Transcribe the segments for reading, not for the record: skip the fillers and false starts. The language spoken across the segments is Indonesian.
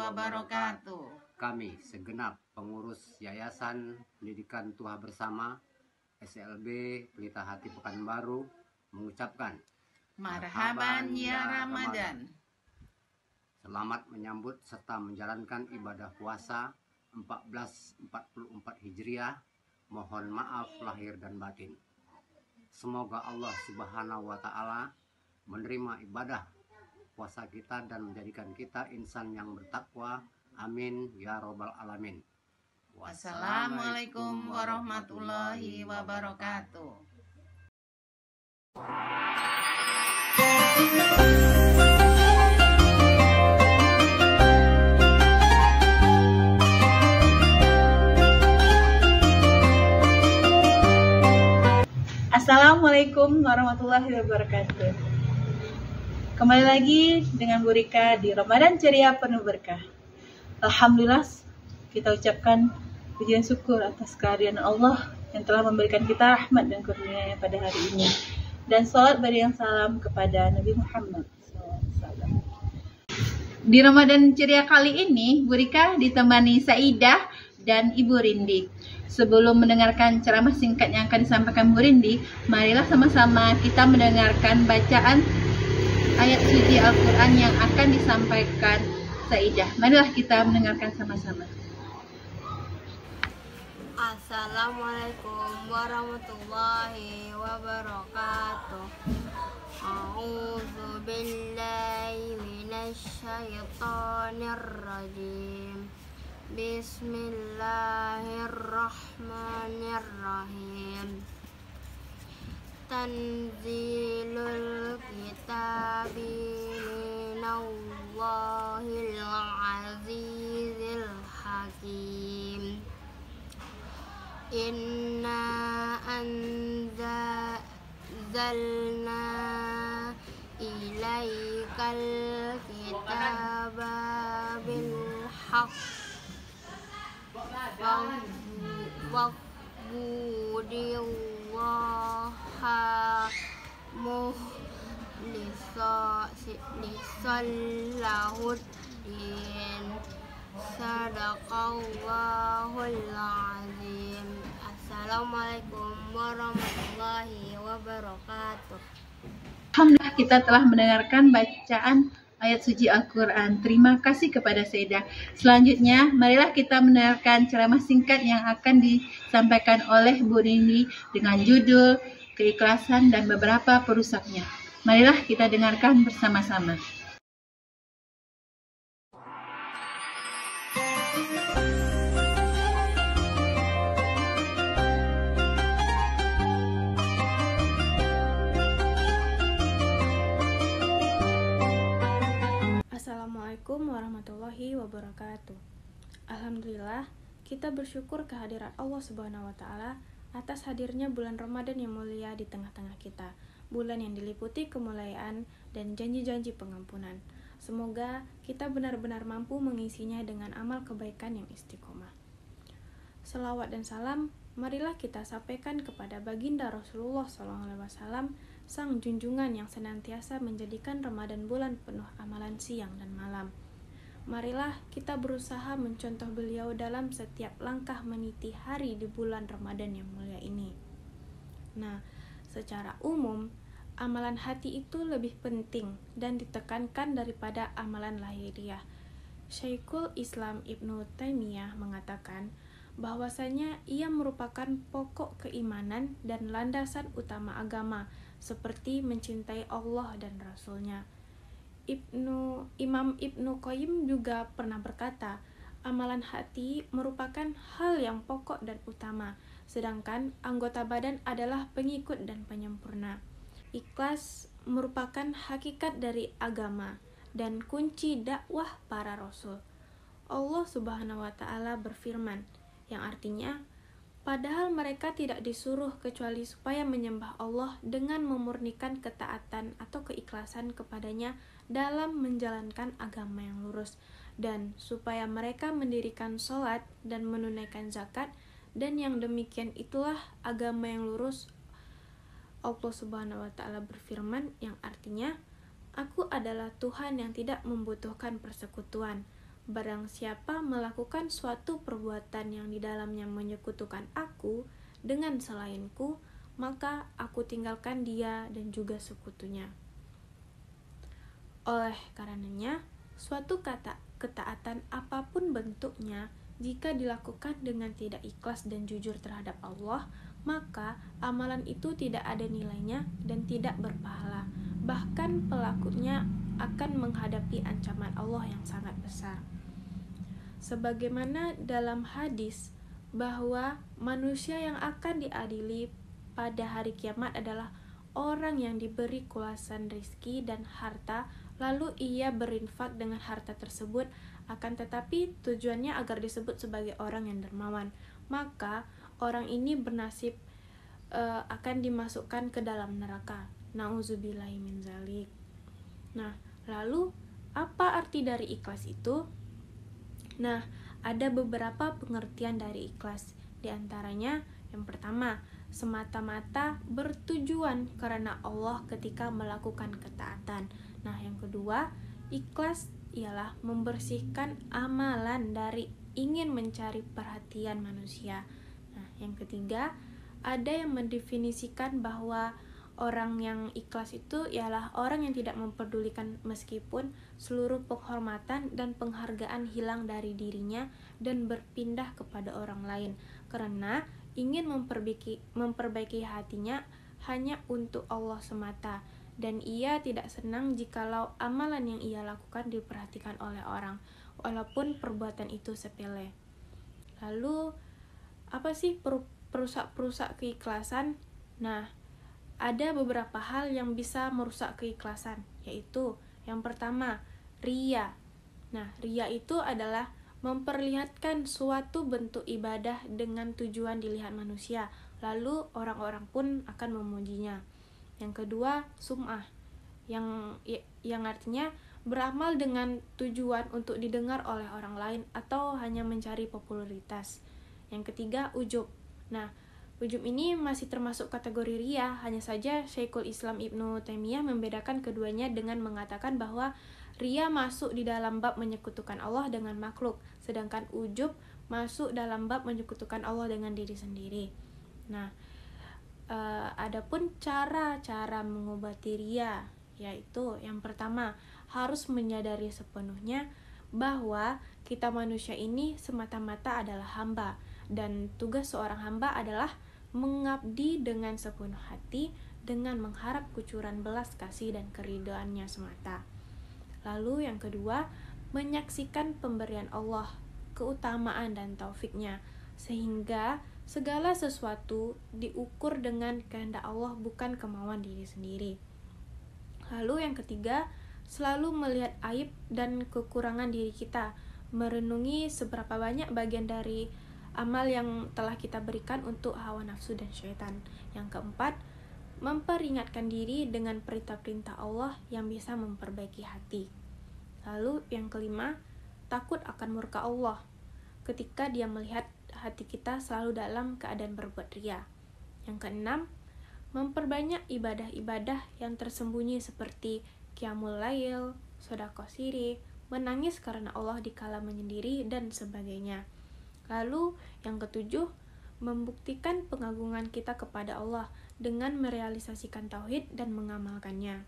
wabarakatuh. Kami segenap pengurus Yayasan Pendidikan Tuha Bersama SLB Pelita Hati Pekanbaru mengucapkan Marhaban ya Ramadan. Selamat menyambut serta menjalankan ibadah puasa 1444 Hijriah. Mohon maaf lahir dan batin. Semoga Allah Subhanahu wa Ta'ala menerima ibadah puasa kita dan menjadikan kita insan yang bertakwa. Amin ya robbal alamin. Wassalamualaikum warahmatullahi wabarakatuh. Assalamualaikum warahmatullahi wabarakatuh. Kembali lagi dengan Bu Rika di Ramadan Ceria Penuh Berkah. Alhamdulillah, kita ucapkan pujian syukur atas kehadiran Allah yang telah memberikan kita rahmat dan kurnia pada hari ini. Dan salawat beriang salam kepada Nabi Muhammad SAW. Di Ramadan Ceria kali ini, Bu Rika ditemani Saidah dan Ibu Rindi. Sebelum mendengarkan ceramah singkat yang akan disampaikan Bu Rindi, marilah sama-sama kita mendengarkan bacaan ayat suci Al-Quran yang akan disampaikan Saidah. Marilah kita mendengarkan sama-sama. Assalamualaikum warahmatullahi wabarakatuh. A'udzu billahi minasy syaithanir rajim. Bismillahirrahmanirrahim. Tanzilul kitabi minallahil azizil hakim. Inna anzalna ilaikal kitaba bil haqq wa'budillaha mukhlishan lahuddin. Sadaqallahul azim. Assalamualaikum warahmatullahi wabarakatuh. Alhamdulillah, kita telah mendengarkan bacaan ayat suci Al-Quran. Terima kasih kepada Saidah. Selanjutnya, marilah kita mendengarkan ceramah singkat yang akan disampaikan oleh Bu Rindi dengan judul Keikhlasan dan beberapa perusaknya. Marilah kita dengarkan bersama-sama. Assalamualaikum warahmatullahi wabarakatuh. Alhamdulillah, kita bersyukur kehadiran Allah Subhanahu wa Ta'ala atas hadirnya bulan Ramadan yang mulia di tengah-tengah kita, bulan yang diliputi kemuliaan dan janji-janji pengampunan. Semoga kita benar-benar mampu mengisinya dengan amal kebaikan yang istiqomah. Selawat dan salam marilah kita sampaikan kepada baginda Rasulullah SAW, sang junjungan yang senantiasa menjadikan Ramadan bulan penuh amalan siang dan malam. Marilah kita berusaha mencontoh beliau dalam setiap langkah meniti hari di bulan Ramadan yang mulia ini. Nah, secara umum, amalan hati itu lebih penting dan ditekankan daripada amalan lahiriah. Syekhul Islam Ibnu Taimiyah mengatakan bahwasanya ia merupakan pokok keimanan dan landasan utama agama, seperti mencintai Allah dan Rasul-Nya. Imam Ibnu Qayyim juga pernah berkata, amalan hati merupakan hal yang pokok dan utama, sedangkan anggota badan adalah pengikut dan penyempurna. Ikhlas merupakan hakikat dari agama dan kunci dakwah para rasul. Allah Subhanahu wa Ta'ala berfirman, yang artinya, padahal mereka tidak disuruh kecuali supaya menyembah Allah dengan memurnikan ketaatan atau keikhlasan kepadanya dalam menjalankan agama yang lurus, dan supaya mereka mendirikan sholat dan menunaikan zakat, dan yang demikian itulah agama yang lurus. Allah Subhanahu wa Ta'ala berfirman, yang artinya, Aku adalah Tuhan yang tidak membutuhkan persekutuan. barang siapa melakukan suatu perbuatan yang di dalamnya menyekutukan aku dengan selainku, maka aku tinggalkan dia dan juga sekutunya. Oleh karenanya, suatu ketaatan apapun bentuknya, jika dilakukan dengan tidak ikhlas dan jujur terhadap Allah, maka amalan itu tidak ada nilainya dan tidak berpahala. Bahkan pelakunya akan menghadapi ancaman Allah yang sangat besar. Sebagaimana dalam hadis bahwa manusia yang akan diadili pada hari kiamat adalah orang yang diberi kuluasan rizki dan harta, lalu ia berinfak dengan harta tersebut, akan tetapi tujuannya agar disebut sebagai orang yang dermawan, maka orang ini bernasib akan dimasukkan ke dalam neraka. Nauzubillahi min zalik. Nah, lalu apa arti dari ikhlas itu? Nah, ada beberapa pengertian dari ikhlas. Di antaranya, yang pertama, semata-mata bertujuan karena Allah ketika melakukan ketaatan. Nah, yang kedua, ikhlas ialah membersihkan amalan dari ingin mencari perhatian manusia. Nah, yang ketiga, ada yang mendefinisikan bahwa orang yang ikhlas itu ialah orang yang tidak mempedulikan meskipun seluruh penghormatan dan penghargaan hilang dari dirinya dan berpindah kepada orang lain, karena ingin memperbaiki hatinya hanya untuk Allah semata, dan ia tidak senang jikalau amalan yang ia lakukan diperhatikan oleh orang, walaupun perbuatan itu sepele. Lalu, apa sih perusak keikhlasan? Nah, ada beberapa hal yang bisa merusak keikhlasan, yaitu yang pertama, riya. Nah, riya itu adalah memperlihatkan suatu bentuk ibadah dengan tujuan dilihat manusia, lalu orang-orang pun akan memujinya. Yang kedua, sum'ah, yang artinya beramal dengan tujuan untuk didengar oleh orang lain atau hanya mencari popularitas. Yang ketiga, ujub. Nah, ujub ini masih termasuk kategori riya, hanya saja Syekhul Islam Ibnu Taimiyah membedakan keduanya dengan mengatakan bahwa riya masuk di dalam bab menyekutukan Allah dengan makhluk, sedangkan ujub masuk dalam bab menyekutukan Allah dengan diri sendiri. Nah, adapun cara-cara mengobati riya, yaitu yang pertama, harus menyadari sepenuhnya bahwa kita manusia ini semata-mata adalah hamba, dan tugas seorang hamba adalah mengabdi dengan sepenuh hati dengan mengharap kucuran belas kasih dan keridhaannya semata. Lalu yang kedua, menyaksikan pemberian Allah, keutamaan dan taufiknya, sehingga segala sesuatu diukur dengan kehendak Allah bukan kemauan diri sendiri. Lalu yang ketiga, selalu melihat aib dan kekurangan diri kita, merenungi seberapa banyak bagian dari amal yang telah kita berikan untuk hawa nafsu dan syaitan. Yang keempat, memperingatkan diri dengan perintah-perintah Allah yang bisa memperbaiki hati. Lalu yang kelima, takut akan murka Allah ketika dia melihat hati kita selalu dalam keadaan berbuat riya. Yang keenam, memperbanyak ibadah-ibadah yang tersembunyi seperti qiyamul lail, sedekah siri, menangis karena Allah dikala menyendiri, dan sebagainya. Lalu yang ketujuh, membuktikan pengagungan kita kepada Allah dengan merealisasikan tauhid dan mengamalkannya.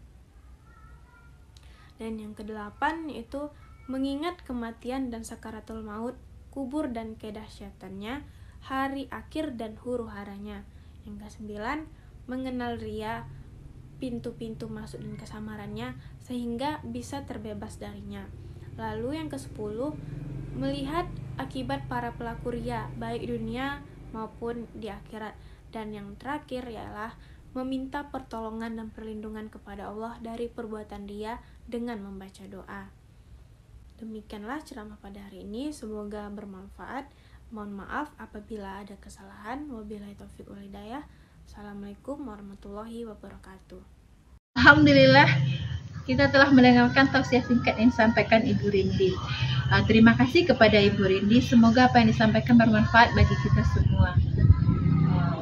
Dan yang kedelapan yaitu mengingat kematian dan sakaratul maut, kubur dan kedahsyatannya, hari akhir dan huru-haranya. Yang kesembilan, mengenal riya, pintu-pintu masuk dan kesamarannya, sehingga bisa terbebas darinya. Lalu yang kesepuluh, melihat akibat para pelaku riya, baik dunia maupun di akhirat. Dan yang terakhir ialah meminta pertolongan dan perlindungan kepada Allah dari perbuatan riya dengan membaca doa. Demikianlah ceramah pada hari ini, semoga bermanfaat. Mohon maaf apabila ada kesalahan. Wabillahi taufiq wal hidayah. Assalamualaikum warahmatullahi wabarakatuh. Alhamdulillah, kita telah mendengarkan tausiah singkat yang disampaikan Ibu Rindi. Terima kasih kepada Ibu Rindi. Semoga apa yang disampaikan bermanfaat bagi kita semua.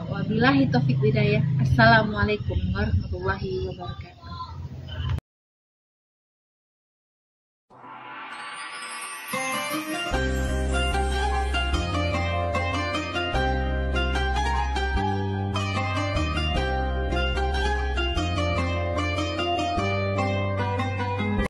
Wabillahi taufiq wal hidayah. Assalamualaikum warahmatullahi wabarakatuh. Wabarakatuh.